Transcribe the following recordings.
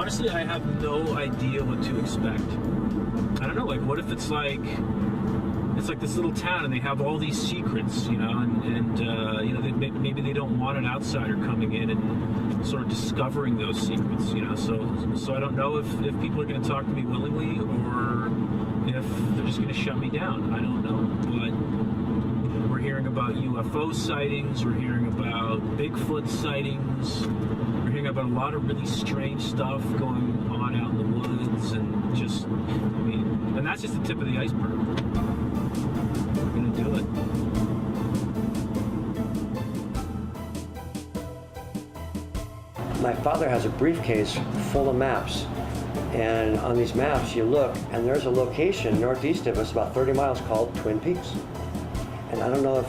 Honestly, I have no idea what to expect. I don't know, like, what if it's like this little town and they have all these secrets, you know, and you know, maybe they don't want an outsider coming in and sort of discovering those secrets, you know, so I don't know if people are going to talk to me willingly or if they're just going to shut me down. I don't know, but we're hearing about UFO sightings, we're hearing about Bigfoot sightings, we're hearing about a lot of really strange stuff going on out in the woods, and just, I mean, and that's just the tip of the iceberg. We're going to do it. My father has a briefcase full of maps, and on these maps you look, and there's a location northeast of us about 30 miles called Twin Peaks. And I don't know if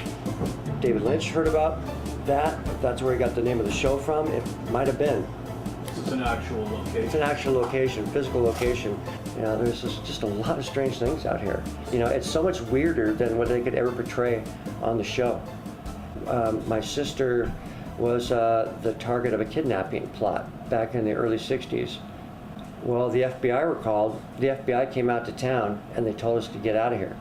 David Lynch heard about that, if that's where he got the name of the show from. It might have been. It's an actual location. It's an actual location, physical location. You know, there's just a lot of strange things out here. You know, it's so much weirder than what they could ever portray on the show. My sister was the target of a kidnapping plot back in the early 60s. Well, the FBI were called. The FBI came out to town and they told us to get out of here.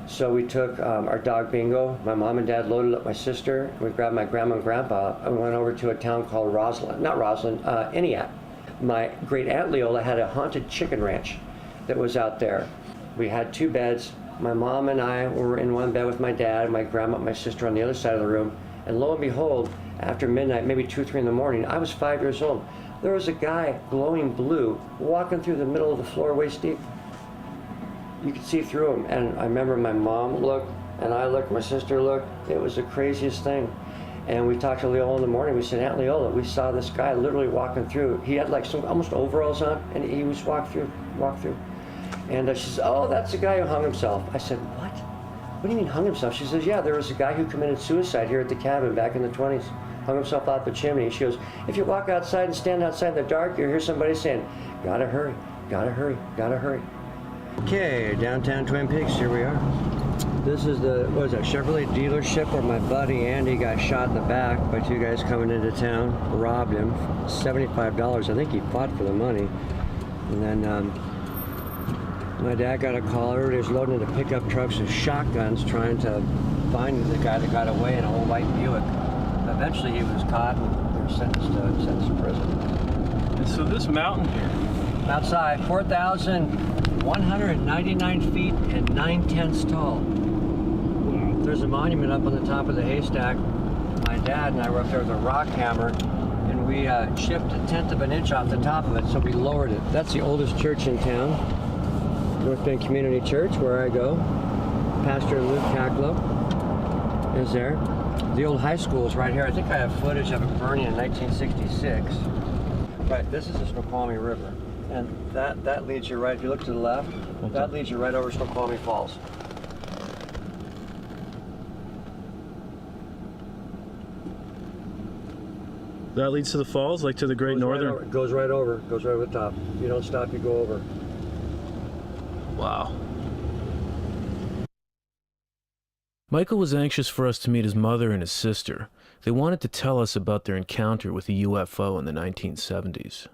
So we took our dog Bingo, my mom and dad loaded up my sister, and we grabbed my grandma and grandpa and we went over to a town called Eniat. My great aunt Leola had a haunted chicken ranch that was out there. We had 2 beds. My mom and I were in one bed with my dad, my grandma, my sister on the other side of the room. And lo and behold, after midnight, maybe 2 or 3 in the morning, I was 5 years old. There was a guy glowing blue walking through the middle of the floor waist deep. You could see through him. And I remember my mom looked, and I looked, my sister looked. It was the craziest thing. And we talked to Leola in the morning. We said, Aunt Leola, we saw this guy literally walking through. He had like some almost overalls on, and he was walked through. And she says, oh, that's the guy who hung himself. I said, what? What do you mean hung himself? She says, yeah, there was a guy who committed suicide here at the cabin back in the 20s. Hung himself out the chimney. She goes, if you walk outside and stand outside in the dark, you'll hear somebody saying, gotta hurry, gotta hurry, gotta hurry. Okay, downtown Twin Peaks, here we are. This is the, what is that, Chevrolet dealership where my buddy Andy got shot in the back by 2 guys coming into town, robbed him, $75. I think he fought for the money. And then my dad got a call. Everybody was loading into pickup trucks with shotguns trying to find the guy that got away in a old white Buick. Eventually he was caught and they were sentenced to prison. And so this mountain here, outside, 4,199 feet and 9/10 tall. Wow. There's a monument up on the top of the haystack. My dad and I were up there with a rock hammer, and we chipped 1/10 of an inch off the top of it, so we lowered it. That's the oldest church in town, North Bend Community Church, where I go. Pastor Luke Cacklow is there. The old high school is right here. I think I have footage of it burning in 1966. Right, this is the Snoqualmie River. And that leads you right, if you look to the left, that leads you right over Snoqualmie Falls. that leads to the falls, like to the Great Northern? Goes right over the top. You don't stop, you go over. Wow. Michael was anxious for us to meet his mother and his sister. They wanted to tell us about their encounter with a UFO in the 1970s.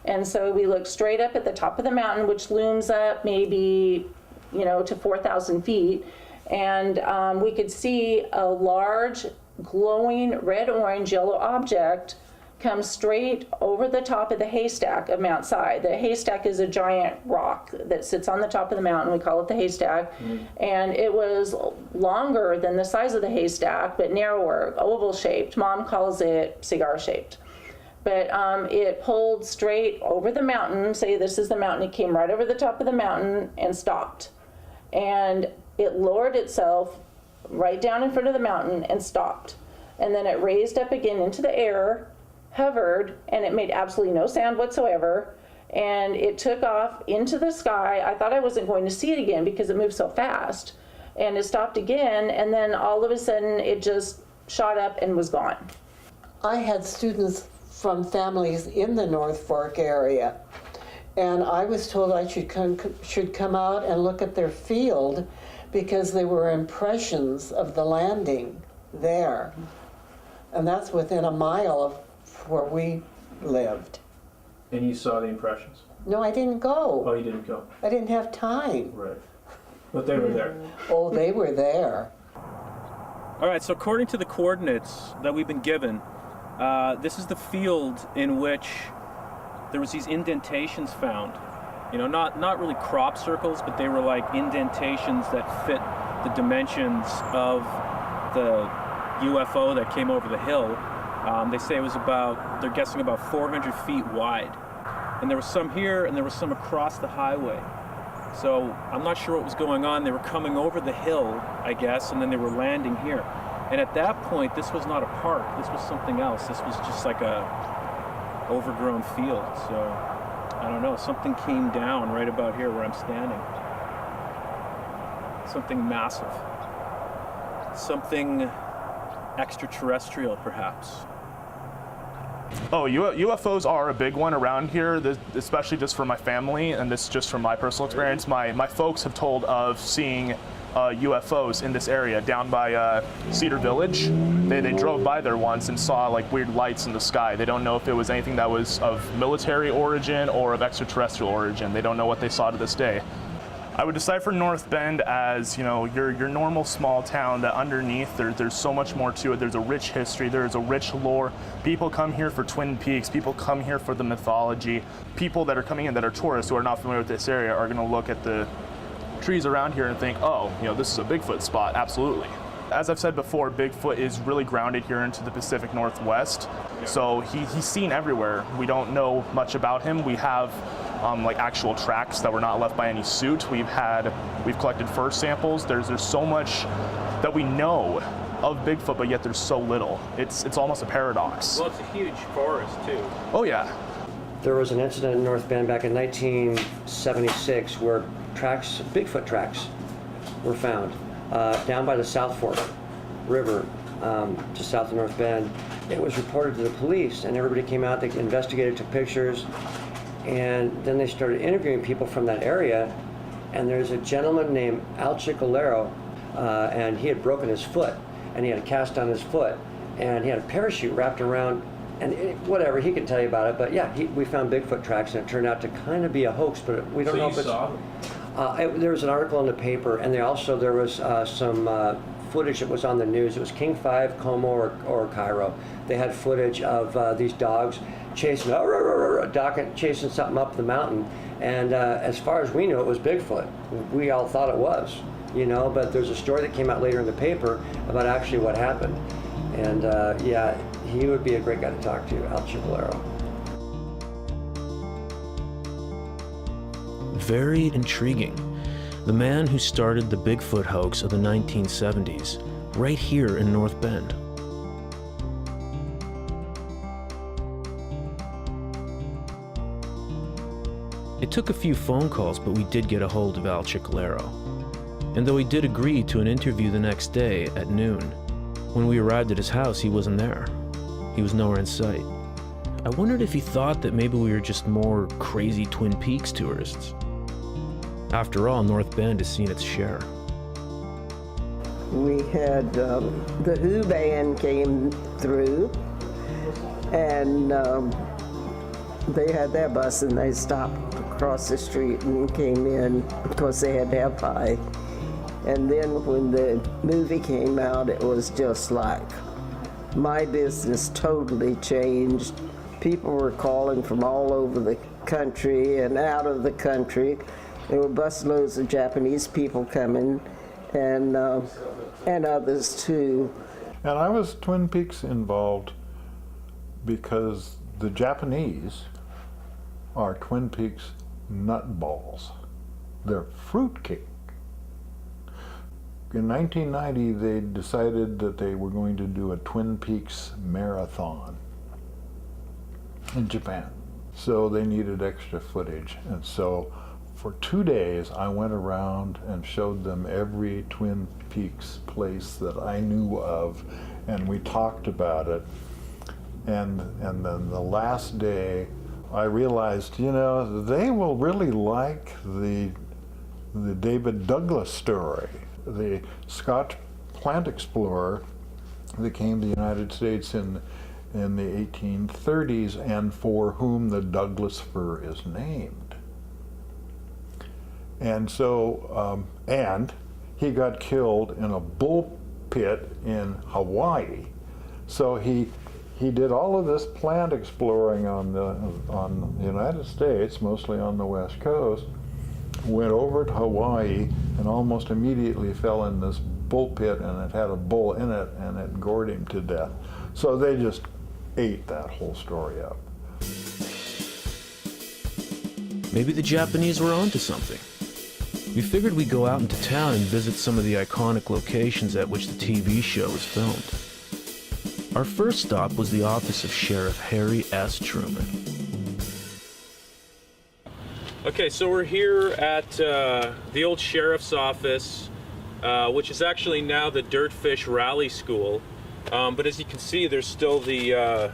And so we looked straight up at the top of the mountain, which looms up maybe, to 4,000 feet. And we could see a large, glowing red, orange, yellow object come straight over the top of the haystack of Mount Si. The haystack is a giant rock that sits on the top of the mountain. We call it the haystack. Mm-hmm. And it was longer than the size of the haystack, but narrower, oval-shaped. Mom calls it cigar-shaped. But it pulled straight over the mountain. Say this is the mountain. It came right over the top of the mountain and stopped. And it lowered itself right down in front of the mountain and stopped. And then it raised up again into the air, hovered, and it made absolutely no sound whatsoever. And it took off into the sky. I thought I wasn't going to see it again because it moved so fast. And it stopped again, and then all of a sudden it just shot up and was gone. I had students from families in the North Fork area, and I was told I should come out and look at their field because they were impressions of the landing there. And that's within a mile of where we lived. And you saw the impressions? No, I didn't go. Oh, you didn't go? I didn't have time. Right. But they were there. Oh, they were there. All right, so according to the coordinates that we've been given, this is the field in which there was these indentations found. You know, not really crop circles, but they were like indentations that fit the dimensions of the UFO that came over the hill. They say it was they're guessing about 400 feet wide. And there was some here and there was some across the highway. So I'm not sure what was going on. They were coming over the hill, I guess, and then they were landing here. And at that point, this was not a park. This was something else. This was just like a overgrown field. So I don't know. Something came down right about here where I'm standing. Something massive. Something extraterrestrial, perhaps. Oh, UFOs are a big one around here, especially just for my family, and this just from my personal experience. My folks have told of seeing UFOs in this area down by Cedar Village. They drove by there once and saw like weird lights in the sky. They don't know if it was anything that was of military origin or of extraterrestrial origin. They don't know what they saw to this day. I would decipher North Bend as, you know, your normal small town that underneath there's so much more to it. There's a rich history, there's a rich lore. People come here for Twin Peaks, people come here for the mythology. People that are coming in that are tourists who are not familiar with this area are gonna look at the trees around here and think, oh, you know, this is a Bigfoot spot, absolutely. As I've said before, Bigfoot is really grounded here into the Pacific Northwest. So he's seen everywhere. We don't know much about him. We have like actual tracks that were not left by any suit. We've collected fur samples. There's so much that we know of Bigfoot, but yet there's so little. It's almost a paradox. Well, it's a huge forest too. Oh yeah. There was an incident in North Bend back in 1976 where Bigfoot tracks were found down by the South Fork River, just south of North Bend. It was reported to the police, and everybody came out, they investigated, took pictures, and then they started interviewing people from that area, and there's a gentleman named Al Chicalero, and he had broken his foot, and he had a cast on his foot, and he had a parachute wrapped around, and whatever, he can tell you about it, but yeah, we found Bigfoot tracks, and it turned out to kind of be a hoax, but we don't know if it's... So you saw them? There was an article in the paper, and there was some footage that was on the news. It was King 5, Como, or Cairo. They had footage of these dogs chasing something up the mountain, and as far as we knew, it was Bigfoot. We all thought it was, you know, but there's a story that came out later in the paper about actually what happened. And yeah, he would be a great guy to talk to, Al Chicalero. Very intriguing. The man who started the Bigfoot hoax of the 1970s, right here in North Bend. It took a few phone calls, but we did get a hold of Al Chicalero. And though he did agree to an interview the next day at noon, when we arrived at his house, he wasn't there. He was nowhere in sight. I wondered if he thought that maybe we were just more crazy Twin Peaks tourists. After all, North Bend has seen its share. We had the Who band came through, and they had their bus, and they stopped across the street and came in because they had to have pie. And then when the movie came out, it was just like my business totally changed. People were calling from all over the country and out of the country. There were busloads of Japanese people coming, and others too. And I was Twin Peaks involved because the Japanese are Twin Peaks nutballs. They're fruitcake. In 1990, they decided that they were going to do a Twin Peaks marathon in Japan. So they needed extra footage, and so for 2 days, I went around and showed them every Twin Peaks place that I knew of, and we talked about it. And then the last day, I realized, you know, they will really like the David Douglas story, the Scotch plant explorer that came to the United States in in the 1830s and for whom the Douglas fir is named. And so, and he got killed in a bull pit in Hawaii. So he did all of this plant exploring on the United States, mostly on the West Coast, went over to Hawaii and almost immediately fell in this bull pit, and it had a bull in it, and it gored him to death. So they just ate that whole story up. Maybe the Japanese were onto something. We figured we'd go out into town and visit some of the iconic locations at which the TV show was filmed. Our first stop was the office of Sheriff Harry S. Truman. Okay, so we're here at the old sheriff's office, which is actually now the Dirtfish Rally School. But as you can see, there's still the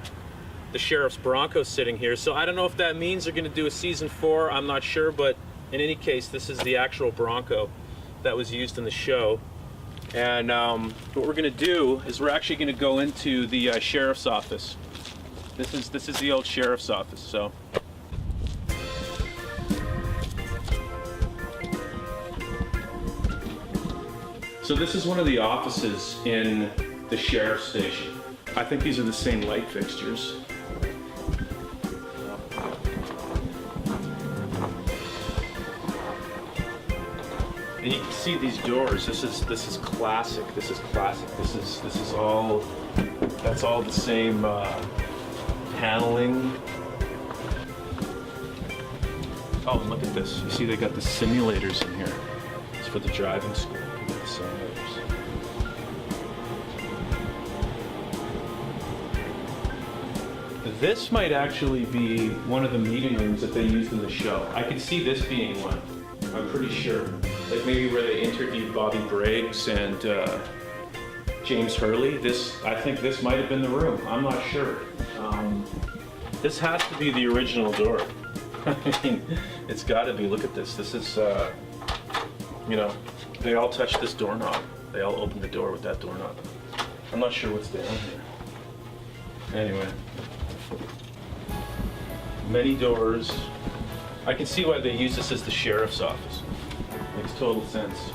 sheriff's Bronco sitting here. So I don't know if that means they're going to do a season 4. I'm not sure, but in any case, this is the actual Bronco that was used in the show. And what we're going to do is we're actually going to go into the sheriff's office. This is the old sheriff's office. So. So this is one of the offices in the sheriff's station. I think these are the same light fixtures. And you can see these doors. This is classic. This is classic. This is all. That's all the same paneling. Oh, and look at this. You see they got the simulators in here. It's for the driving school. Look at the simulators. This might actually be one of the meeting rooms that they used in the show. I could see this being one. I'm pretty sure. Like maybe where they interviewed Bobby Briggs and James Hurley. I think this might have been the room. I'm not sure. This has to be the original door. I mean, it's got to be. Look at this. This is, you know, they all touched this doorknob. They all opened the door with that doorknob. I'm not sure what's down here. Anyway. Many doors. I can see why they use this as the sheriff's office. Makes total sense.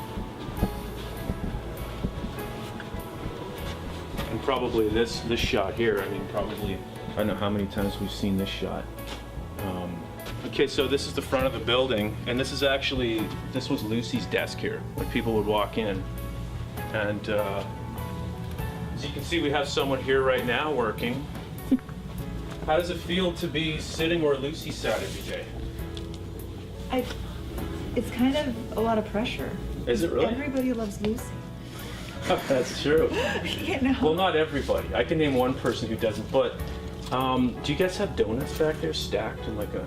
And probably this shot here, I mean, probably, I don't know how many times we've seen this shot. Okay, so this is the front of the building, and this was Lucy's desk here, when people would walk in. And as you can see, we have someone here right now working. How does it feel to be sitting where Lucy sat every day? It's kind of a lot of pressure. Is it really? Everybody loves Lucy. That's true. You know? Well, not everybody. I can name one person who doesn't, but do you guys have donuts back there stacked in like a...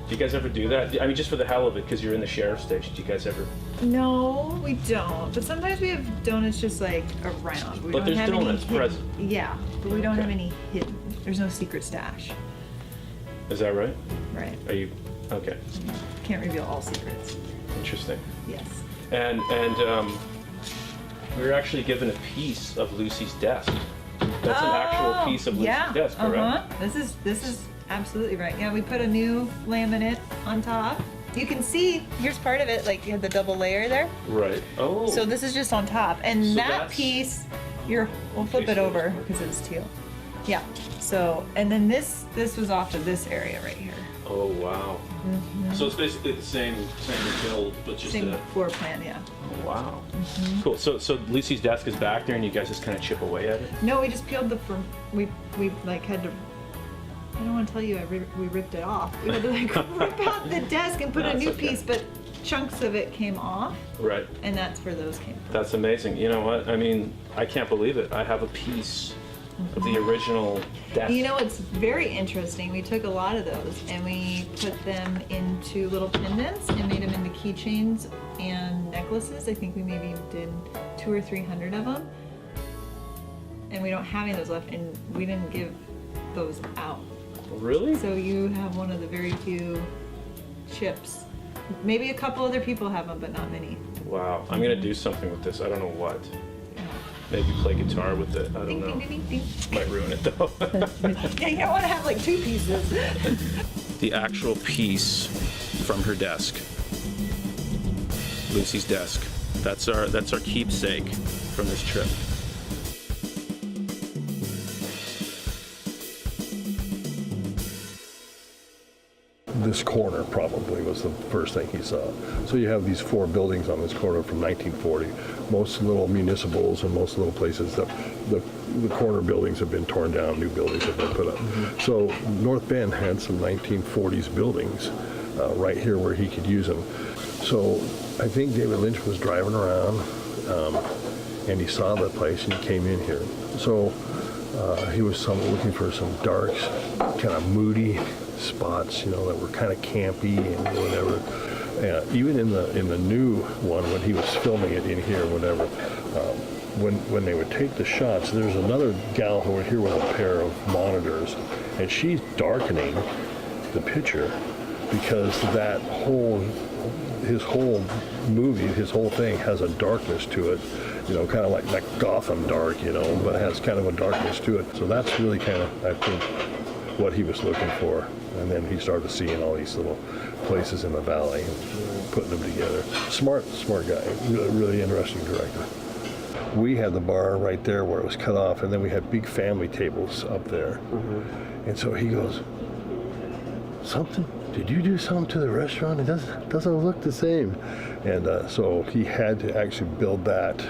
Do you guys ever do that? I mean, just for the hell of it, because you're in the sheriff's station. Do you guys ever... No, we don't. But sometimes we have donuts just like around. We But don't there's have donuts any hidden. present. Yeah, but we don't Okay. have any hidden. There's no secret stash. Is that right? Right. Are you... Okay. Can't reveal all secrets. Interesting. Yes. And we were actually given a piece of Lucy's desk. That's an actual piece of Lucy's desk, correct? This is absolutely right. Yeah, we put a new laminate on top. You can see, here's part of it, like you had the double layer there. Right. Oh. So this is just on top. And So that that's- piece, we'll flip it over because it's teal. Yeah. So, and then this was off of this area right here. Oh, wow. So it's basically the same build, but just Same a... floor plan, yeah. Oh, wow. Cool. So Lucy's desk is back there, and you guys just kind of chip away at it? No, we just peeled we like had to, I don't want to tell you we ripped it off. We had to like rip out the desk and put a That's new okay. piece, but chunks of it came off, Right. and that's where those came from. That's amazing. You know what? I mean, I can't believe it. I have a piece of the original desk. You know, it's very interesting. We took a lot of those and we put them into little pendants and made them into keychains and necklaces. I think we maybe did 200 or 300 of them. And we don't have any of those left, and we didn't give those out. Really? So you have one of the very few chips. Maybe a couple other people have them, but not many. Wow. I'm going to do something with this. I don't know what. Maybe play guitar with it. I don't Ding, know. ding, ding, ding, ding. Might ruin it though. Yeah, you don't want to have like two pieces. The actual piece from her desk. Lucy's desk. That's our keepsake from this trip. This corner probably was the first thing he saw. So you have these 4 buildings on this corner from 1940. Most little municipals and most little places, the corner buildings have been torn down, new buildings have been put up. So North Bend had some 1940s buildings right here where he could use them. So I think David Lynch was driving around and he saw the place and he came in here. So he was looking for some dark, kind of moody spots, that were kind of campy and whatever. Even in the new one, when he was filming it in here, whatever, when they would take the shots, there's another gal over here with a pair of monitors, and she's darkening the picture because his whole movie, his whole thing has a darkness to it, kind of like Gotham dark, but it has kind of a darkness to it. So that's really kind of, I think, what he was looking for. And then he started seeing all these little places in the valley and putting them together. Smart guy, really interesting director. We had the bar right there where it was cut off, and then we had big family tables up there. And so he goes, did you do something to the restaurant? It doesn't look the same. And so he had to actually build that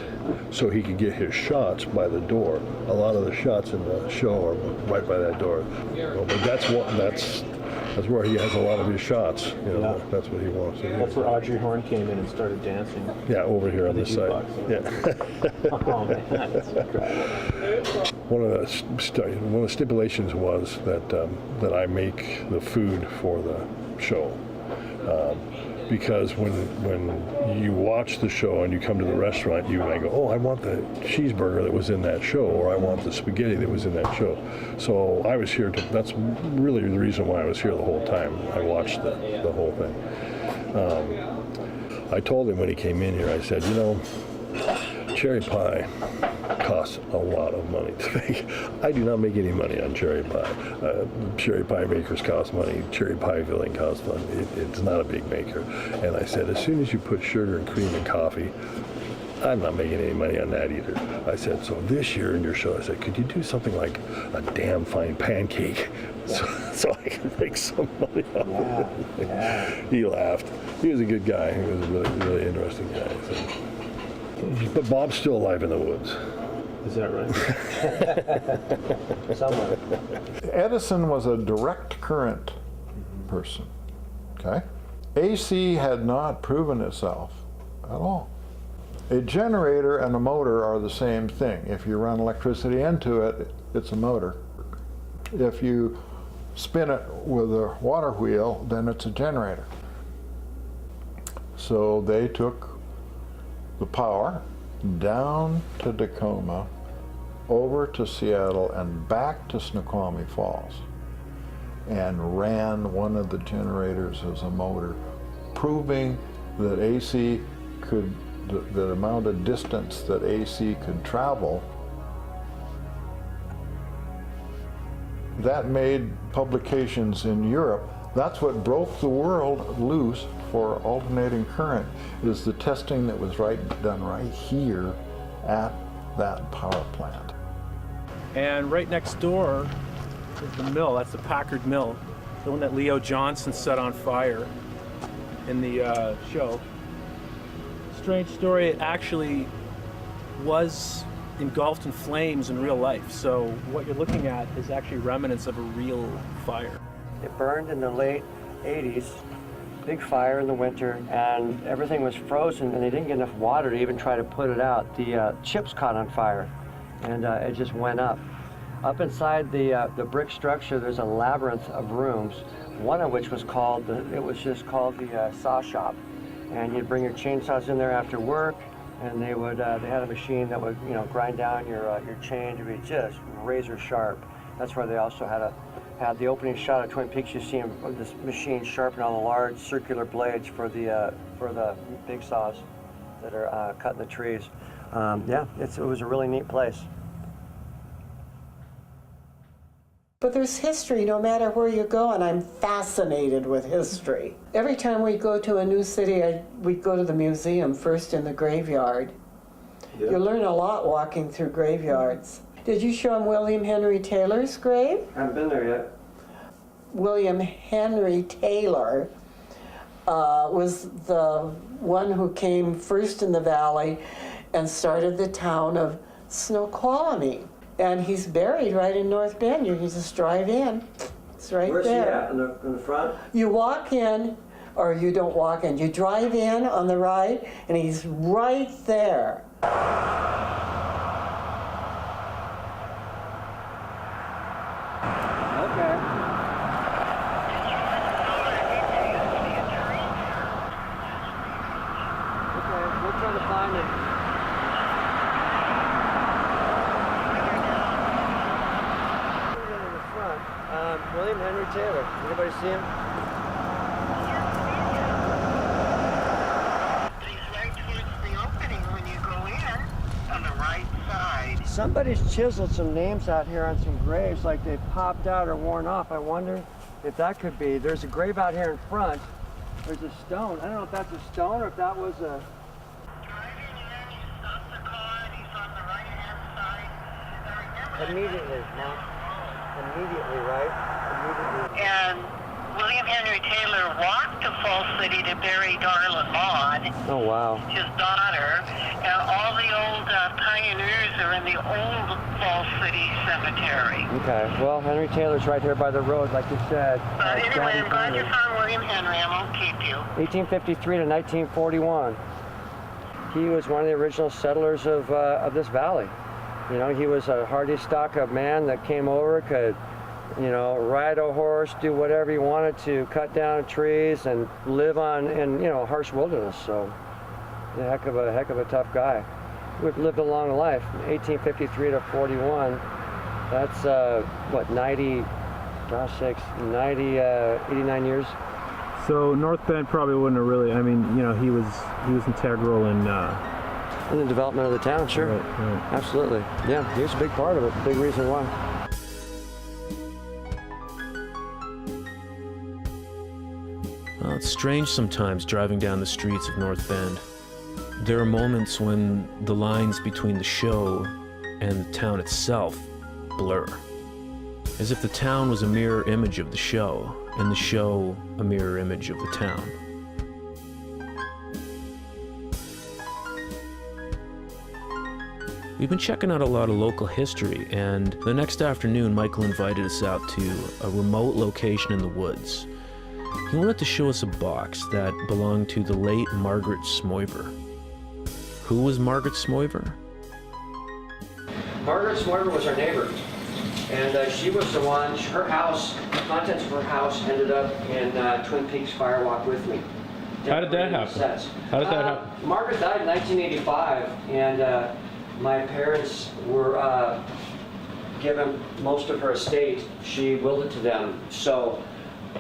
so he could get his shots by the door. A lot of the shots in the show are right by that door. But that's where he has a lot of his shots. That's what he wants to do. That's where Audrey Horne came in and started dancing. Yeah, over here on this side. Yeah. Oh man, that's incredible. One of the stipulations was that I make the food for the show. Because when you watch the show and you come to the restaurant, you might go, oh, I want the cheeseburger that was in that show, or I want the spaghetti that was in that show. So I was here that's really the reason why I was here the whole time. I watched the whole thing. I told him when he came in here, I said, cherry pie costs a lot of money to make. I do not make any money on cherry pie. Cherry pie makers cost money. Cherry pie filling costs money. It's not a big maker. And I said, as soon as you put sugar and cream and coffee, I'm not making any money on that either. I said, so this year in your show, I said, could you do something like a damn fine pancake so I can make some money off of it? He laughed. He was a good guy. He was a really, really interesting guy. So. But Bob's still alive in the woods. Is that right? Somewhere. Edison was a direct current person, okay? AC had not proven itself at all. A generator and a motor are the same thing. If you run electricity into it, it's a motor. If you spin it with a water wheel, then it's a generator. So they took the power down to Tacoma, over to Seattle, and back to Snoqualmie Falls, and ran one of the generators as a motor, proving that AC could, the amount of distance that AC could travel. That made publications in Europe. That's what broke the world loose for alternating current, is the testing that was done right here at that power plant. And right next door is the mill. That's the Packard Mill, the one that Leo Johnson set on fire in the show. Strange story, it actually was engulfed in flames in real life. So what you're looking at is actually remnants of a real fire. It burned in the late 80s, big fire in the winter, and everything was frozen, and they didn't get enough water to even try to put it out. The chips caught on fire, and it just went up. Up inside the brick structure, there's a labyrinth of rooms, one of which was called the saw shop. And you'd bring your chainsaws in there after work, and they had a machine that would, grind down your chain to be just razor sharp. That's where they also had the opening shot of Twin Peaks. You see this machine sharpen all the large circular blades for the big saws that are cutting the trees. yeah, it was a really neat place. But there's history no matter where you go, and I'm fascinated with history. Every time we go to a new city, we go to the museum first in the graveyard. Yeah. You learn a lot walking through graveyards. Did you show him William Henry Taylor's grave? I haven't been there yet. William Henry Taylor was the one who came first in the valley and started the town of Snoqualmie. And he's buried right in North Bend. You can just drive in. It's right Where's there. he at? In the front? You walk in, or you don't walk in. You drive in on the right, and he's right there. Okay. Okay, we'll try to find it. In the front, William Henry Taylor. Anybody see him? He's right towards the opening when you go in on the right side. Somebody's chiseled some names out here on some graves, like they've popped out or worn off. I wonder if that could be. There's a grave out here in front. There's a stone. I don't know if that's a stone or if that was a... Driving in, he stops the car and he's on the right-hand side. Now remember, Immediately, Mom. Immediately, right? Immediately. and William Henry Taylor walked to Falls City to bury Darla Maud, Oh, wow. his daughter, and all the old pioneers are in the old Falls City Cemetery. Okay, well, Henry Taylor's right here by the road, like you said. But anyway, I'm glad you Henry. found William Henry. I won't keep you. 1853 to 1941. He was one of the original settlers of this valley. You know, he was a hardy stock of man that came over, could, you know, ride a horse, do whatever he wanted to, cut down trees, and live in harsh wilderness. So, a heck of a tough guy. We've lived a long life. 1853 to 41. That's 89 years. So North Bend probably wouldn't have really. I mean, you know, he was integral in. In the development of the town, sure. Right. Absolutely. Yeah, he was a big part of it, big reason why. Well, it's strange sometimes driving down the streets of North Bend. There are moments when the lines between the show and the town itself blur. As if the town was a mirror image of the show, and the show a mirror image of the town. We've been checking out a lot of local history, and the next afternoon Michael invited us out to a remote location in the woods. He wanted to show us a box that belonged to the late Margaret Smoiver. Who was Margaret Smoiver? Margaret Smoiver was our neighbor, and she was the one, her house, the contents of her house ended up in Twin Peaks Firewalk with me. How did that happen? How did that happen? Margaret died in 1985, and my parents were given most of her estate. She willed it to them. So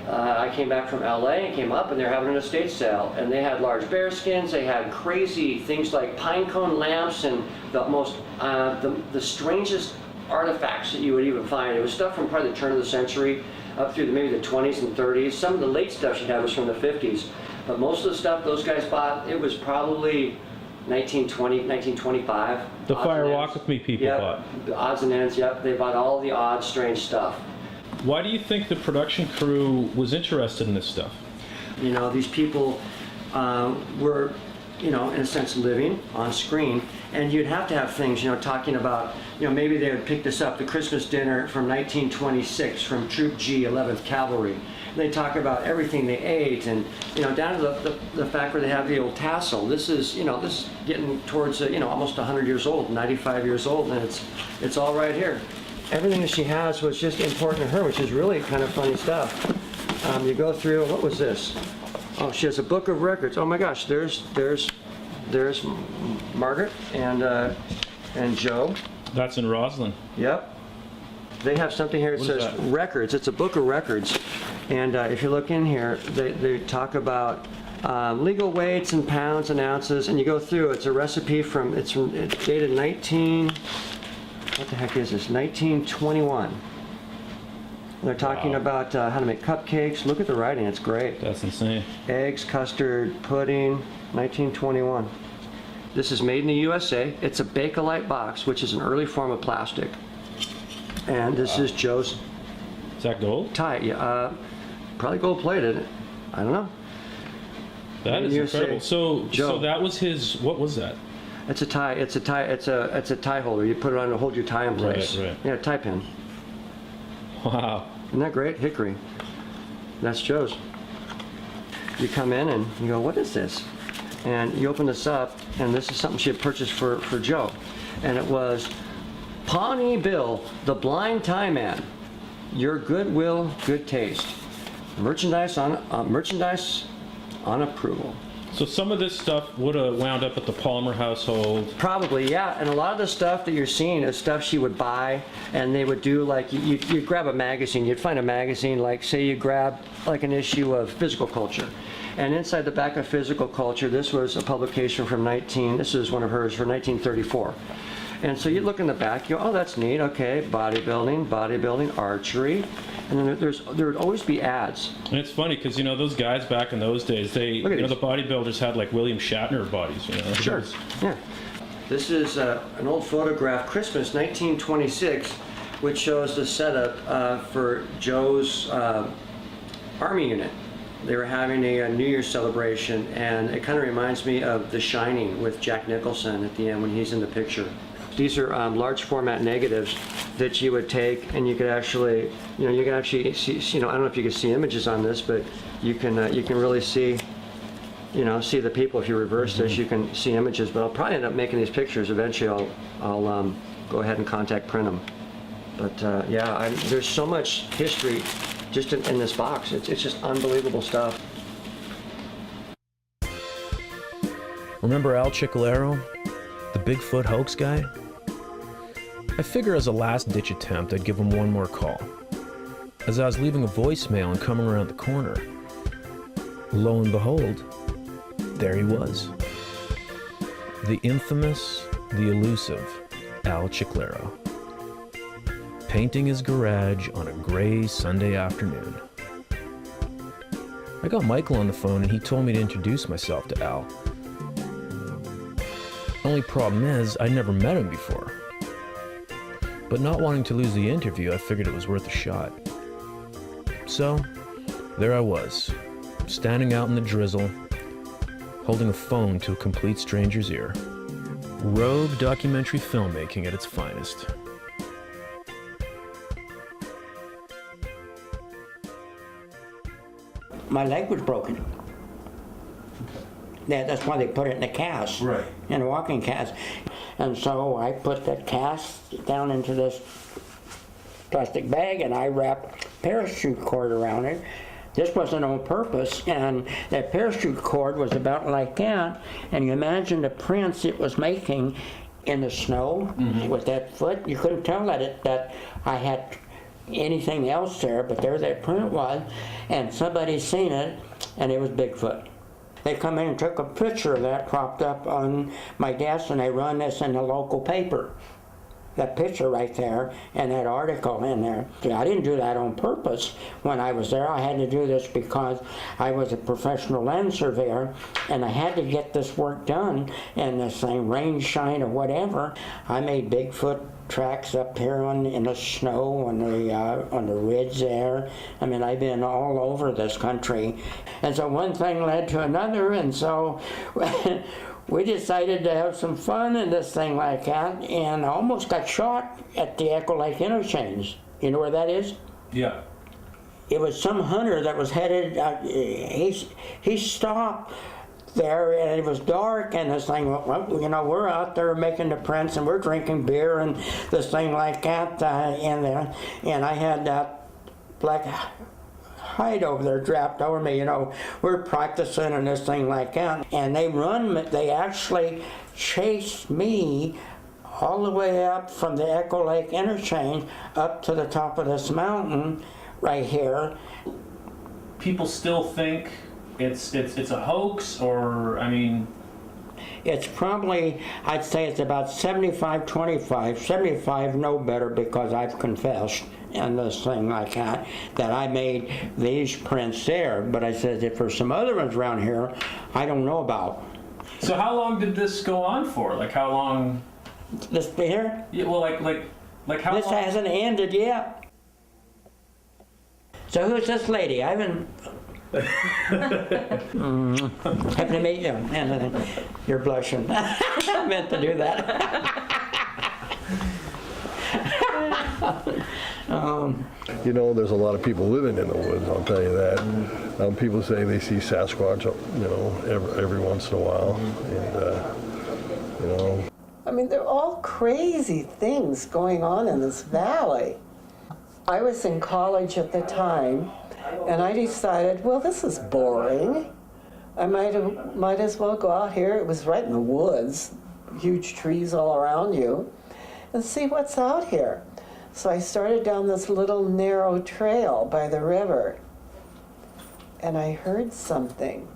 I came back from LA and came up, and they're having an estate sale. And they had large bear skins. They had crazy things like pine cone lamps and the most, the strangest artifacts that you would even find. It was stuff from probably the turn of the century up through maybe the 20s and 30s. Some of the late stuff she had was from the 50s. But most of the stuff those guys bought, it was probably 1920, 1925. The Fire Walk With Me people bought. The odds and ends, yep. They bought all the odd, strange stuff. Why do you think the production crew was interested in this stuff? You know, these people were, you know, in a sense living on screen, and you'd have to have things, you know, talking about, you know, maybe they would pick this up, the Christmas dinner from 1926 from Troop G, 11th Cavalry. They talk about everything they ate, and, you know, down to the fact where they have the old tassel. This is, you know, this is getting towards, you know, almost 100 years old, 95 years old, and it's all right here. Everything that she has was just important to her, which is really kind of funny stuff. You go through, what was this? Oh, she has a book of records. Oh my gosh, there's Margaret and Joe. That's in Roslyn. Yep. They have something here that says records. It's a book of records. And if you look in here, they talk about legal weights and pounds and ounces, and you go through. It's a recipe it's dated 19, what the heck is this, 1921. They're talking about how to make cupcakes. Look at the writing, it's great. That's insane. Eggs, custard, pudding, 1921. This is made in the USA. It's a Bakelite box, which is an early form of plastic. And this is Joe's Is that gold? tie. Yeah, probably gold plated. I don't know. That And is USA. incredible. So Joe. that was his. What was that? It's a tie. It's a tie holder. You put it on to hold your tie in place. Right. Yeah, tie pin. Wow. Isn't that great? Hickory. That's Joe's. You come in and you go, what is this? And you open this up, and this is something she had purchased for Joe. And it was Pawnee Bill, the Blind Tie Man. Your goodwill, good taste. Merchandise on approval. So some of this stuff would have wound up at the Palmer household. Probably, yeah. And a lot of the stuff that you're seeing is stuff she would buy, and they would do like, you'd grab a magazine. You'd find a magazine, like say you grab like an issue of Physical Culture. And inside the back of Physical Culture, this was a publication from this is one of hers for 1934. And so you look in the back, you go, oh, that's neat, okay, bodybuilding, archery. And then there would always be ads. And it's funny because, you know, those guys back in those days, the bodybuilders had like William Shatner bodies, you know. Sure, yeah. This is an old photograph, Christmas 1926, which shows the setup for Joe's Army unit. They were having a New Year's celebration, and it kind of reminds me of The Shining with Jack Nicholson at the end when he's in the picture. These are large format negatives that you would take, and you could actually, see, I don't know if you can see images on this, but you can really see, see the people. If you reverse this, you can see images. But I'll probably end up making these pictures eventually. I'll go ahead and contact print them. But there's so much history just in this box. It's just unbelievable stuff. Remember Al Chicalero, the Bigfoot hoax guy? I figure as a last-ditch attempt, I'd give him one more call. As I was leaving a voicemail and coming around the corner, lo and behold, there he was. The infamous, the elusive Al Chicalero, painting his garage on a gray Sunday afternoon. I got Michael on the phone and he told me to introduce myself to Al. Only problem is, I'd never met him before. But not wanting to lose the interview, I figured it was worth a shot. So, there I was, standing out in the drizzle, holding a phone to a complete stranger's ear. Rogue documentary filmmaking at its finest. My leg was broken. That's why they put it in a cast, right? In a walking cast. And so I put that cast down into this plastic bag, and I wrapped parachute cord around it. This wasn't on purpose, and that parachute cord was about like that, and you imagine the prints it was making in the snow with that foot. You couldn't tell that I had anything else there, but there that print was, and somebody seen it, and it was Bigfoot. They come in and took a picture of that propped up on my desk, and they run this in the local paper. That picture right there and that article in there. I didn't do that on purpose when I was there. I had to do this because I was a professional land surveyor, and I had to get this work done in the same rain, shine, or whatever. I made Bigfoot tracks up here in the snow on the ridge there. I mean, I've been all over this country, and so one thing led to another, and so we decided to have some fun in this thing like that, and I almost got shot at the Echo Lake interchange. You know where that is? Yeah. It was some hunter that was headed. He stopped there, and it was dark, and this thing, well, we're out there making the prints, and we're drinking beer and this thing like that in there, and I had that black hide over there draped over me. We're practicing and this thing like that, and they actually chased me all the way up from the Echo Lake interchange up to the top of this mountain right here. People still think it's a hoax, or I mean, It's probably, I'd say it's about 75-25. 75 no better because I've confessed in this thing like that I made these prints there. But I said if there's some other ones around here I don't know about. so how long did this go on for? Like how long? This here? Yeah, well, like how This long? hasn't ended yet. So who's this lady? I haven't. Happy to meet you. And you're blushing. I meant to do that. You know, there's a lot of people living in the woods, I'll tell you that. People say they see Sasquatch, you know, every once in a while. And, you know. I mean, they're all crazy things going on in this valley. I was in college at the time, and I decided, well, this is boring. I might as well go out here. It was right in the woods, huge trees all around you, and see what's out here. So I started down this little narrow trail by the river, and I heard something.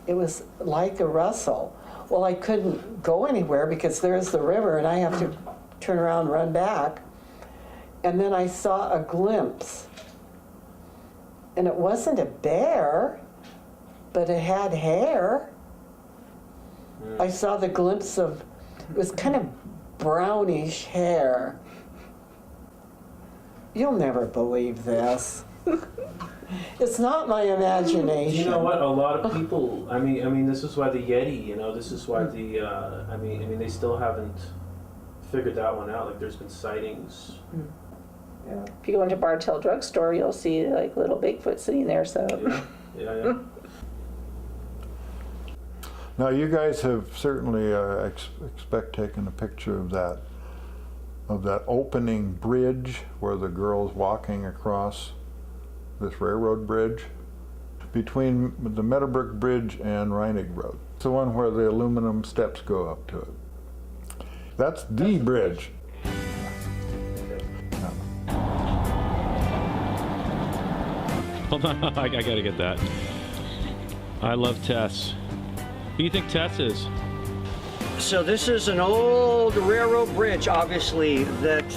It was like a rustle. Well, I couldn't go anywhere because there's the river, and I have to turn around and run back. And then I saw a glimpse. And it wasn't a bear, but it had hair. I saw the glimpse of, it was kind of brownish hair. You'll never believe this. It's not my imagination. You know what? A lot of people. I mean, this is why the Yeti. You know, this is why the. I mean, they still haven't figured that one out. Like, there's been sightings. Yeah. If you go into Bartell Drugstore, you'll see like little Bigfoot sitting there. So. Yeah. Now, you guys have certainly expect taken a picture of that opening bridge where the girl's walking across this railroad bridge between the Meadowbrook Bridge and Reinig Road. It's the one where the aluminum steps go up to it. That's the bridge. Hold on, I gotta get that. I love Tess. Who do you think Tess is? So this is an old railroad bridge, obviously, that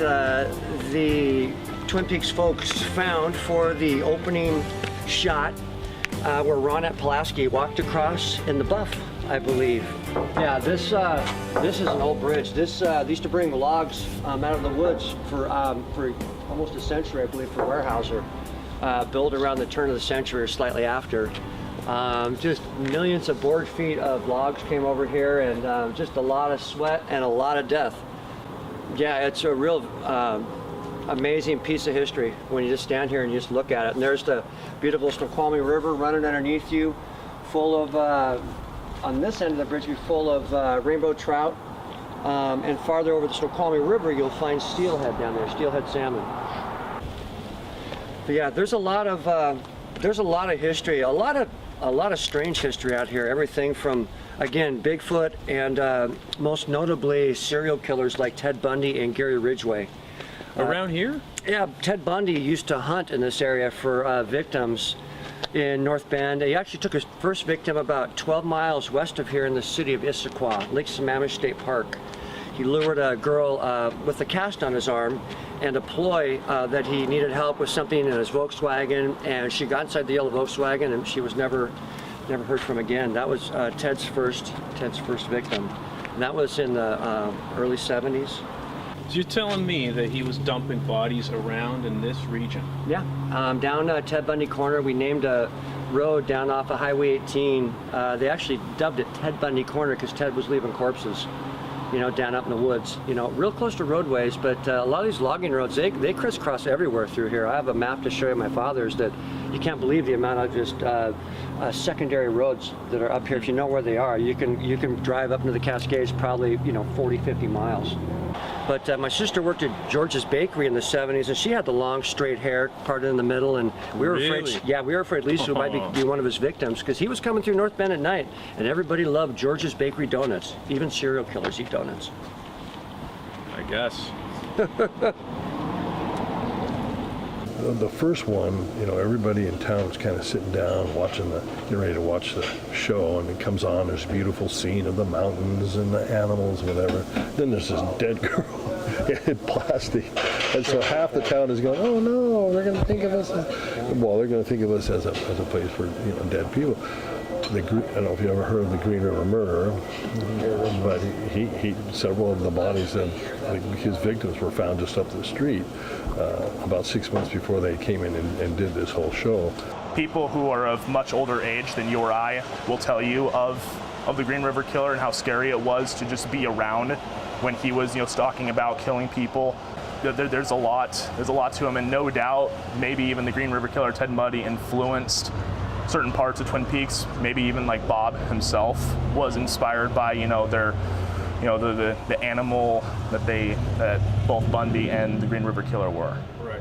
the Twin Peaks folks found for the opening shot where Ronette Pulaski walked across in the Buff, I believe. Yeah, this is an old bridge. This they used to bring logs out of the woods for almost a century, I believe, for Weyerhaeuser. Built around the turn of the century or slightly after. Just millions of board feet of logs came over here, and just a lot of sweat and a lot of death. Yeah, it's a real amazing piece of history when you just stand here and you just look at it. And there's the beautiful Snoqualmie River running underneath you, full of, on this end of the bridge, full of rainbow trout. And farther over the Snoqualmie River, you'll find steelhead down there, steelhead salmon. But yeah, there's a lot of history, a lot of strange history out here. Everything from, again, Bigfoot and most notably serial killers like Ted Bundy and Gary Ridgway. Around here? Yeah, Ted Bundy used to hunt in this area for victims in North Bend. He actually took his first victim about 12 miles west of here in the city of Issaquah, Lake Sammamish State Park. He lured a girl with a cast on his arm and a ploy that he needed help with something in his Volkswagen, and she got inside the yellow Volkswagen and she was never heard from again. That was Ted's first victim, and that was in the early 70s. So you're telling me that he was dumping bodies around in this region? Yeah, down Ted Bundy Corner, we named a road down off of Highway 18. They actually dubbed it Ted Bundy Corner because Ted was leaving corpses, you know, down up in the woods, you know, real close to roadways. But a lot of these logging roads, they crisscross everywhere through here. I have a map to show you my father's that you can't believe the amount of just secondary roads that are up here. If you know where they are, you can drive up into the Cascades probably, you know, 40, 50 miles. But my sister worked at George's Bakery in the 70s, and she had the long, straight hair parted in the middle, and we were afraid. Yeah, we were afraid Lisa might be one of his victims because he was coming through North Bend at night, and everybody loved George's Bakery donuts. Even serial killers eat donuts. I guess. the first one, everybody in town was kind of sitting down, getting ready to watch the show, and it comes on, there's a beautiful scene of the mountains and the animals, whatever. Then there's this dead girl in plastic. And so half the town is going, oh no, they're going to think of us as a place for dead people. I don't know if you ever heard of the Green River Murder, but several of the bodies of his victims were found just up the street about 6 months before they came in and did this whole show. People who are of much older age than you or I will tell you of the Green River Killer and how scary it was to just be around when he was stalking about, killing people. There's a lot to him, and no doubt maybe even the Green River Killer, Ted Bundy, influenced certain parts of Twin Peaks. Maybe even like Bob himself was inspired by the animal that both Bundy and the Green River Killer were. Right.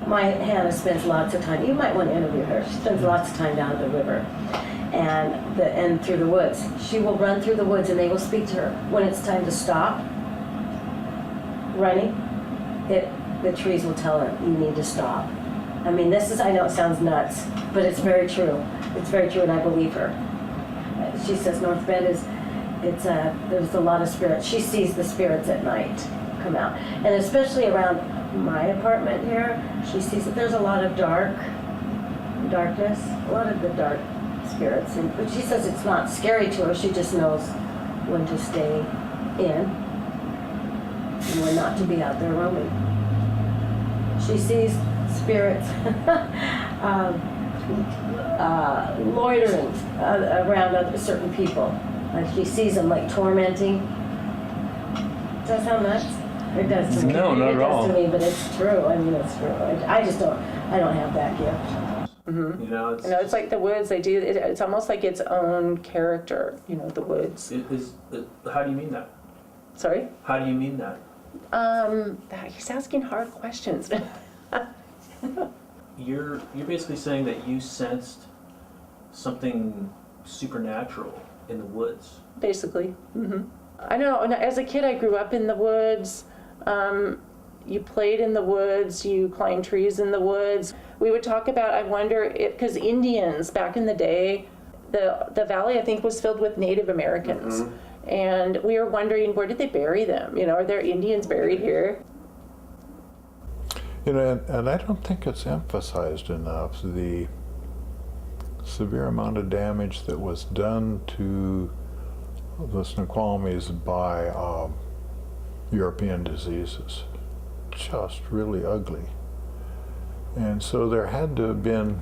My Hannah spends lots of time. You might want to interview her. She spends lots of time down at the river and through the woods. She will run through the woods, and they will speak to her when it's time to stop running. The trees will tell her, you need to stop. I mean, I know it sounds nuts, but it's very true. It's very true, and I believe her. She says North Bend there's a lot of spirits. She sees the spirits at night come out. And especially around my apartment here, she sees that there's a lot of darkness, a lot of the dark spirits. But she says it's not scary to her. She just knows when to stay in and when not to be out there roaming. She sees spirits loitering around certain people. Like she sees them like tormenting. Does that sound nuts? It does to me. No, not at all. It does to me, but it's true. I mean, it's true. I don't have that gift. Mm-hmm. It's like the woods. It's almost like its own character. The woods. How do you mean that? Sorry? How do you mean that? He's asking hard questions. You're basically saying that you sensed something supernatural in the woods. Basically. Mm-hmm. I know. As a kid, I grew up in the woods. You played in the woods. You climbed trees in the woods. We would talk about, I wonder, because Indians back in the day, the valley, I think, was filled with Native Americans. Mm-hmm. And we were wondering, where did they bury them? Are there Indians buried here? And I don't think it's emphasized enough the severe amount of damage that was done to the Snoqualmies by European diseases. Just really ugly. And so there had to have been,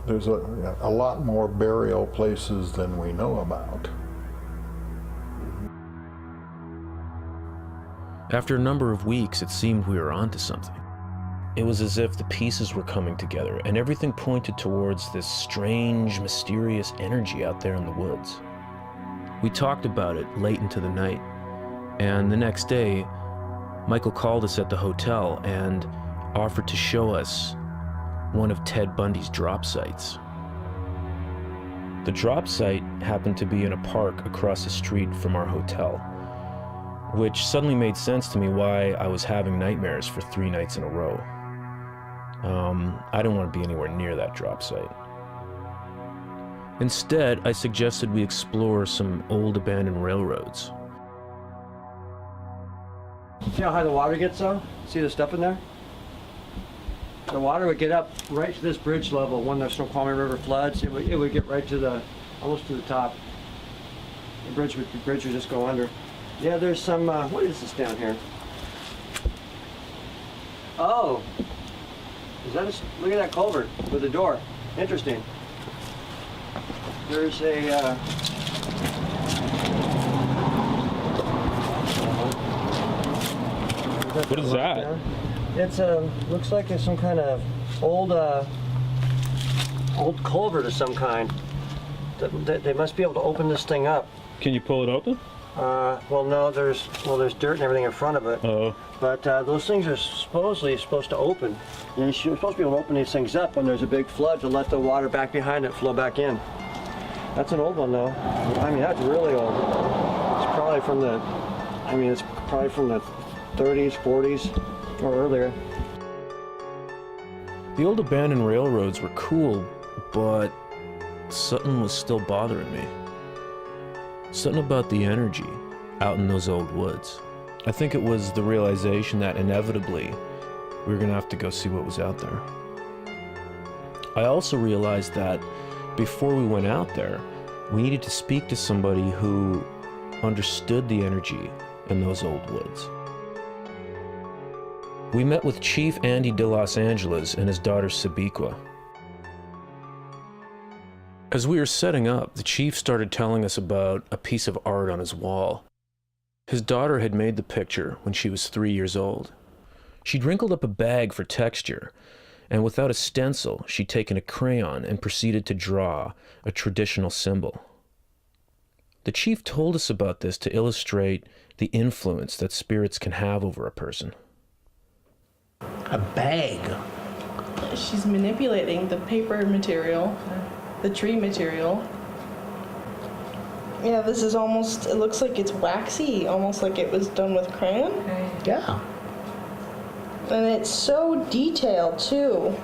there's a lot more burial places than we know about. After a number of weeks, it seemed we were onto something. It was as if the pieces were coming together, and everything pointed towards this strange, mysterious energy out there in the woods. We talked about it late into the night, and the next day, Michael called us at the hotel and offered to show us one of Ted Bundy's drop sites. The drop site happened to be in a park across the street from our hotel, which suddenly made sense to me why I was having nightmares for 3 nights in a row. I didn't want to be anywhere near that drop site. Instead, I suggested we explore some old abandoned railroads. See how high the water gets though? See the stuff in there? The water would get up right to this bridge level when the Snoqualmie River floods. It would get right to almost to the top. The bridge would just go under. Yeah, there's some, what is this down here? Oh, look at that culvert with the door. Interesting. There's a, What is that? It's looks like it's some kind of old culvert of some kind. They must be able to open this thing up. Can you pull it open? Well, no, there's dirt and everything in front of it. Oh. But those things are supposed to open. And you're supposed to be able to open these things up when there's a big flood to let the water back behind it flow back in. That's an old one, though. I mean, that's really old. It's probably from the 30s, 40s. or earlier. The old abandoned railroads were cool, but something was still bothering me. Something about the energy out in those old woods. I think it was the realization that inevitably we were gonna have to go see what was out there. I also realized that before we went out there, we needed to speak to somebody who understood the energy in those old woods. We met with Chief Andy de Los Angeles and his daughter Sabiqua. As we were setting up, the chief started telling us about a piece of art on his wall. His daughter had made the picture when she was 3 years old. She'd wrinkled up a bag for texture, and without a stencil, she'd taken a crayon and proceeded to draw a traditional symbol. The chief told us about this to illustrate the influence that spirits can have over a person. A bag. She's manipulating the paper material, the tree material. Yeah, this is almost, it looks like it's waxy, almost like it was done with crayon. Yeah. And it's so detailed too.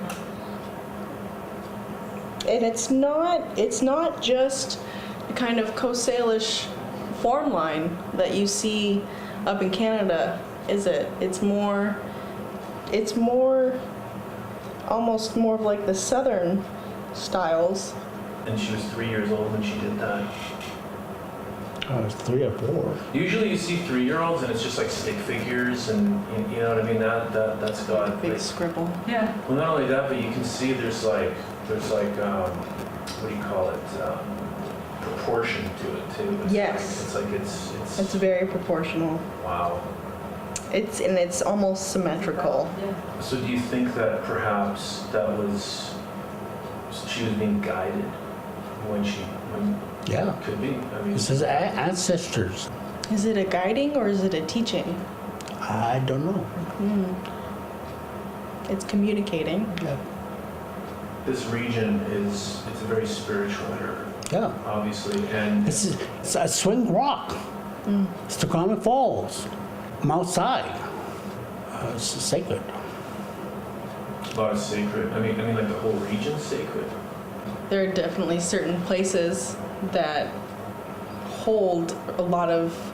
And it's not just a kind of Coast Salish form line that you see up in Canada, is it? It's more almost more of like the southern styles. And she was 3 years old when she did that. I was 3 or 4. Usually you see 3-year-olds and it's just like stick figures and you know what I mean? That's got Big like, scribble. Yeah. well, not only that, but you can see there's like what do you call it? Proportion to it too. Yes. It's very proportional. wow. It's almost symmetrical. So do you think that perhaps she was being guided when Yeah. could be? I mean, This is ancestors. Is it a guiding or is it a teaching? I don't know. It's communicating. Yeah. this region it's a very spiritual area. Yeah. Obviously, and It's a swing rock. Snoqualmie Falls. Mount Si. It's sacred. a lot of sacred. I mean, like the whole region's sacred. There are definitely certain places that hold a lot of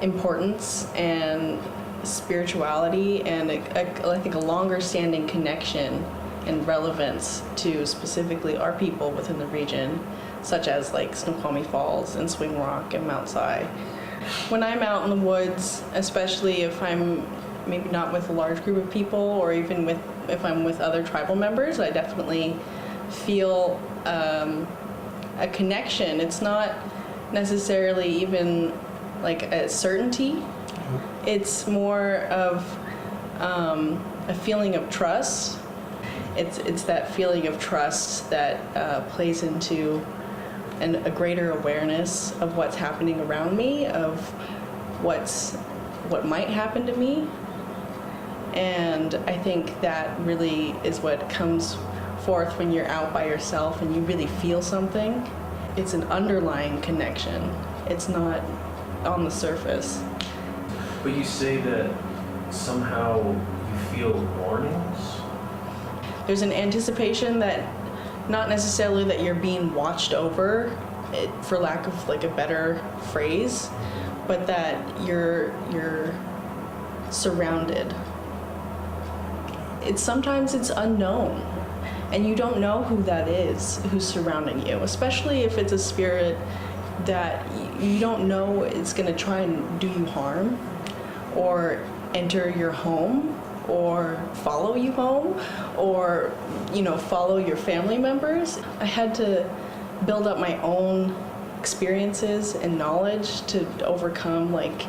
importance and spirituality and I think a longer standing connection and relevance to specifically our people within the region, such as like Snoqualmie Falls and Swing Rock and Mount Si. When I'm out in the woods, especially if I'm maybe not with a large group of people or even if I'm with other tribal members, I definitely feel a connection. It's not necessarily even like a certainty. It's more of a feeling of trust. It's that feeling of trust that plays into a greater awareness of what's happening around me, of what might happen to me. And I think that really is what comes forth when you're out by yourself and you really feel something. It's an underlying connection. It's not on the surface. But you say that somehow you feel warnings? There's an anticipation that not necessarily that you're being watched over, for lack of like a better phrase, but that you're surrounded. Sometimes it's unknown, and you don't know who that is, who's surrounding you, especially if it's a spirit that you don't know it's going to try and do you harm, or enter your home, or follow you home, or follow your family members. I had to build up my own experiences and knowledge to overcome like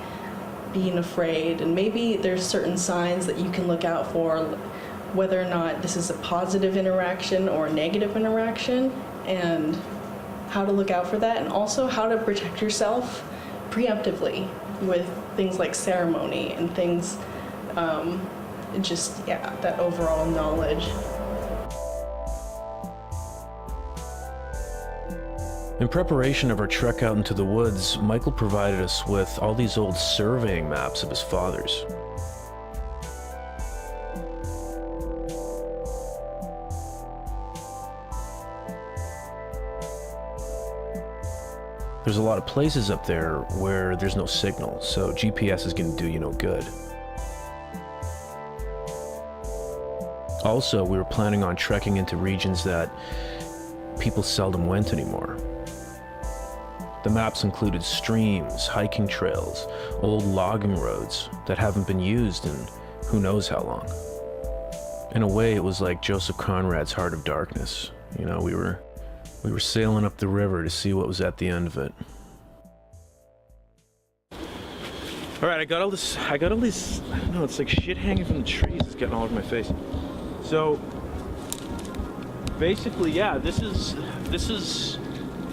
being afraid, and maybe there's certain signs that you can look out for, whether or not this is a positive interaction or a negative interaction, and how to look out for that, and also how to protect yourself preemptively with things like ceremony and things, that overall knowledge. In preparation of our trek out into the woods, Michael provided us with all these old surveying maps of his father's. There's a lot of places up there where there's no signal, so GPS is going to do you no good. Also, we were planning on trekking into regions that people seldom went anymore. The maps included streams, hiking trails, old logging roads that haven't been used in who knows how long. In a way, it was like Joseph Conrad's Heart of Darkness. You know, we were sailing up the river to see what was at the end of it. All right, I got all these, I don't know, it's like shit hanging from the trees. It's getting all over my face. So, basically, yeah, this is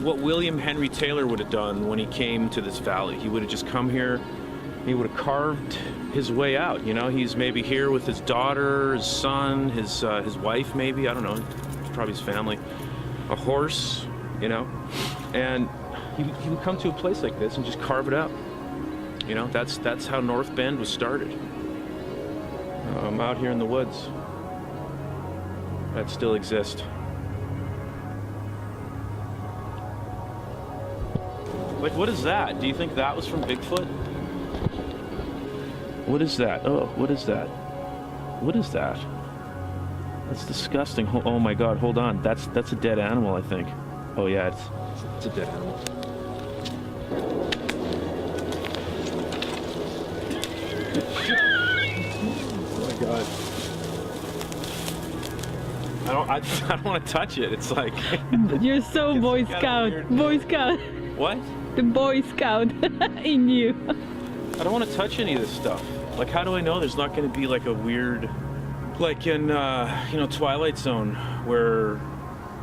what William Henry Taylor would have done when he came to this valley. He would have just come here, he would have carved his way out, you know? He's maybe here with his daughter, his son, his wife maybe, I don't know, probably his family. A horse, you know, and he would come to a place like this and just carve it out. You know, that's how North Bend was started. Out here in the woods that still exist. Like, what is that? Do you think that was from Bigfoot? What is that? Oh, what is that? What is that? That's disgusting. Oh my God, hold on. That's a dead animal, I think. Oh yeah, it's a dead animal. Oh my God. I don't want to touch it. It's like you're so Boy Scout. Boy Scout. What? The Boy Scout in you. I don't want to touch any of this stuff. Like, how do I know there's not going to be like a weird, like in Twilight Zone, where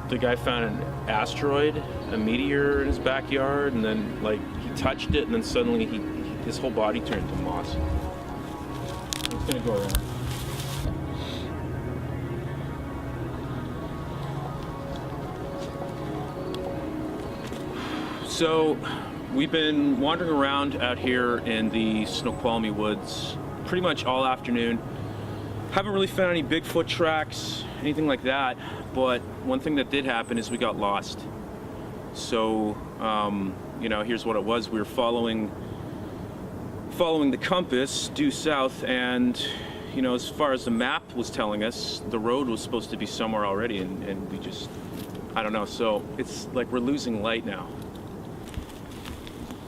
the guy found an asteroid, a meteor in his backyard, and then like he touched it, and then suddenly his whole body turned to moss. It's gonna go around. So, we've been wandering around out here in the Snoqualmie woods pretty much all afternoon. Haven't really found any Bigfoot tracks, anything like that, but one thing that did happen is we got lost. So, here's what it was. We were following the compass due south, and, as far as the map was telling us, the road was supposed to be somewhere already, and we just, I don't know. So, it's like we're losing light now.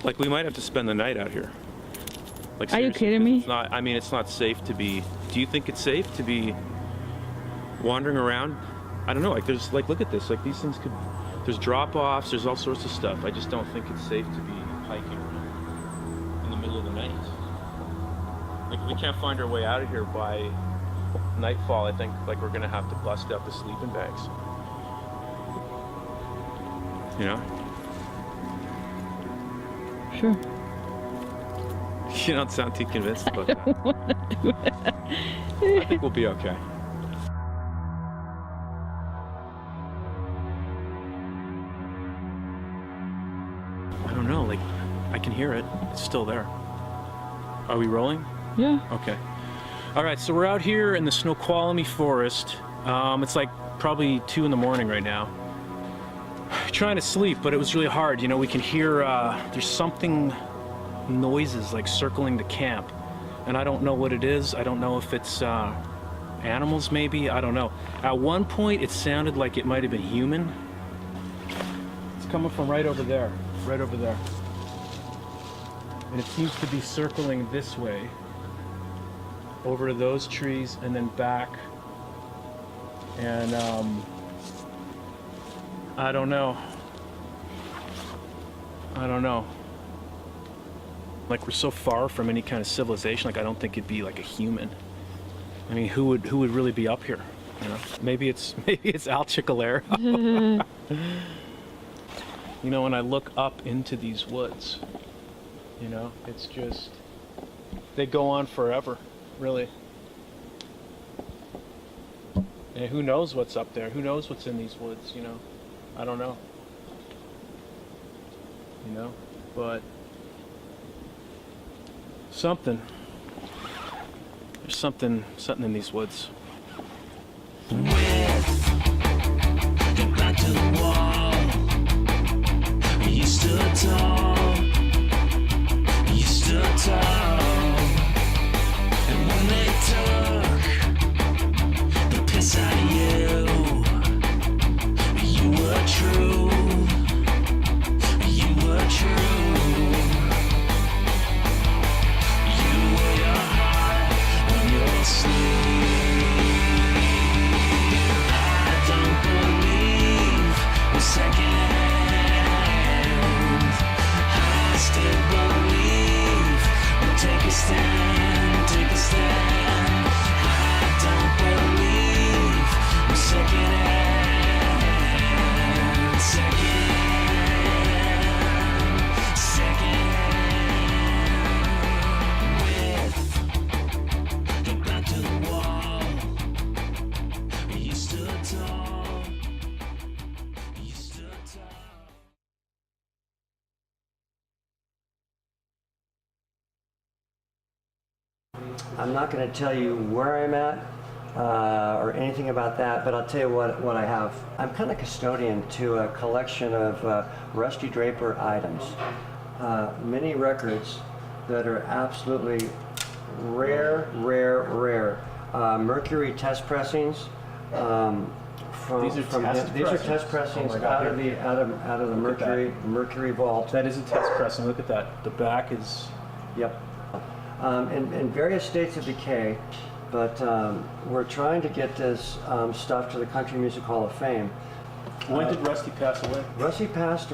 Like, we might have to spend the night out here. Like, are you kidding me? It's not safe to be. Do you think it's safe to be wandering around? I don't know. Like, there's, like, look at this. Like, these things there's drop-offs. There's all sorts of stuff. I just don't think it's safe to be hiking in the middle of the night. Like, if we can't find our way out of here by nightfall, I think, like, we're gonna have to bust out the sleeping bags. You know? Sure. You don't sound too convinced about that. I don't want to do it. I think we'll be okay. I don't know, like, I can hear it. It's still there. Are we rolling? Yeah. Okay. All right, so we're out here in the Snoqualmie forest. It's like probably 2 in the morning right now. Trying to sleep, but it was really hard. We can hear there's something, noises like circling the camp, and I don't know what it is. I don't know if it's animals maybe. I don't know. At one point it sounded like it might have been human. It's coming from right over there, and it seems to be circling this way over to those trees and then back, and I don't know. Like, we're so far from any kind of civilization. Like, I don't think it'd be like a human. I mean, who would really be up here? Maybe it's Al Chicalero. When I look up into these woods, it's just, they go on forever, really. And who knows what's up there? Who knows what's in these woods? I don't know. But something. There's something in these woods. Back to the wall. You stood tall. You stood tall. And when they took the piss out of you, you were true. You were true. You were your heart on your sleeve. I don't believe we're secondhand. I still believe we'll take a stand, take a stand. I don't believe we're secondhand, secondhand. With the back to the wall, you stood tall. You stood tall. I'm not going to tell you where I'm at or anything about that, but I'll tell you what I have. I'm kind of custodian to a collection of Rusty Draper items, many records that are absolutely rare. Mercury test pressings. These are test pressings? Oh my God. out of the Mercury vault. That is a test pressing. Look at that. The back is. Yep. In various states of decay, but we're trying to get this stuff to the Country Music Hall of Fame. When did Rusty pass away? Rusty passed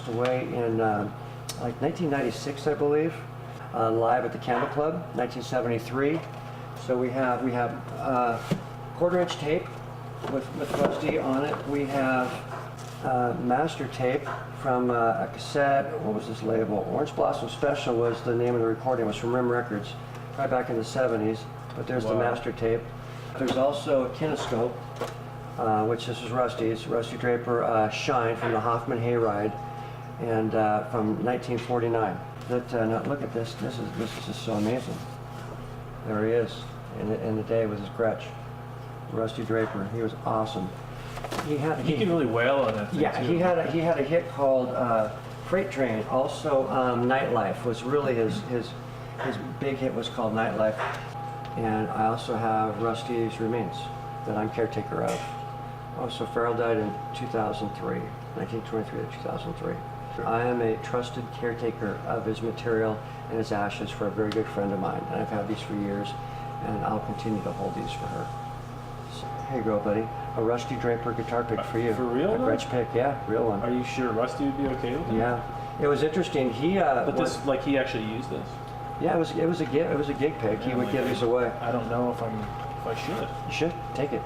away in like 1996, I believe. Live at the Candle Club, 1973. So we have quarter-inch tape with Rusty on it. We have master tape from a cassette. What was this label? Orange Blossom Special was the name of the recording. It was from Rim Records, right back in the 70s. But there's the master tape. There's also a kinescope, which this is Rusty's. Rusty Draper Shine from the Hoffman Hayride, and from 1949. Now look at this. This is just so amazing. There he is in the day with his Gretsch. Rusty Draper. He was awesome. He can really wail on that thing, yeah, too. he had a hit called Freight Train. Also, Nightlife was really his big hit was called Nightlife. And I also have Rusty's remains that I'm caretaker of. Oh, so Farrell died in 2003, 1923 to 2003. I am a trusted caretaker of his material and his ashes for a very good friend of mine. And I've had these for years, and I'll continue to hold these for her. So, here you go, buddy. A Rusty Draper guitar pick for you. For real? A Gretsch pick, yeah, real one. Are you sure Rusty would be okay with it? Yeah. It was interesting. He he actually used this. Yeah, it was a gig pick. He would give these away. I don't know if I should. You should take it.